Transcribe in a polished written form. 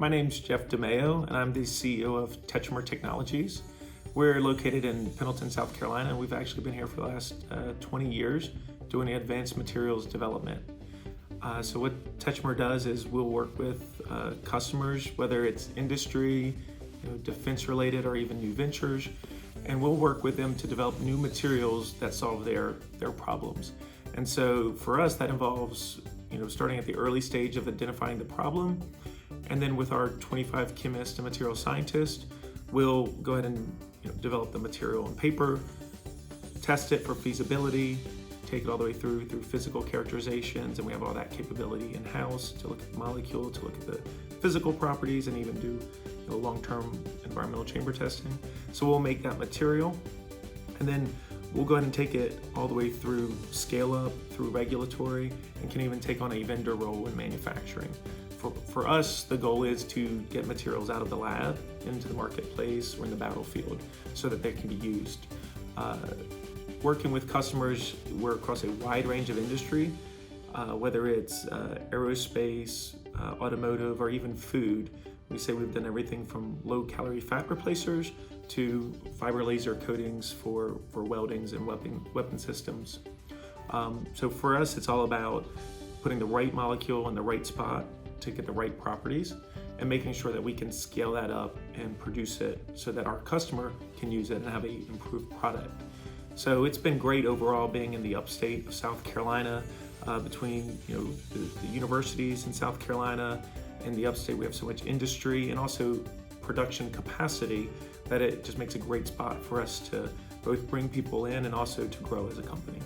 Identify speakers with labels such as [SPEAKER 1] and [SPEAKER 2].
[SPEAKER 1] My name's Jeff DeMeo, and I'm the CEO of Tetramer Technologies. We're located in Pendleton, South Carolina, and we've actually been here for the last 20 years doing advanced materials development. So what Tetramer does is we'll work with customers, whether it's industry, defense related, or even new ventures, and we'll work with them to develop new materials that solve their problems. And so for us, that involves starting at the early stage of identifying the problem, and then with our 25 chemists and material scientists, we'll go ahead and develop the material on paper, test it for feasibility, take it all the way through physical characterizations, and we have all that capability in-house to look at the molecule, to look at the physical properties, and even do long-term environmental chamber testing. So we'll make that material, and then we'll go ahead and take it all the way through scale up, through regulatory, and can even take on a vendor role in manufacturing. For us, the goal is to get materials out of the lab into the marketplace or in the battlefield so that they can be used. Working with customers, we're across a wide range of industry, whether it's aerospace, automotive, or even food. We say we've done everything from low-calorie fat replacers to fiber laser coatings for weldings and weapon systems. So for us, it's all about putting the right molecule in the right spot to get the right properties and making sure that we can scale that up and produce it so that our customer can use it and have an improved product. So it's been great overall being in the upstate of South Carolina, between the universities in South Carolina and the upstate. We have so much industry and also production capacity that it just makes a great spot for us to both bring people in and also to grow as a company.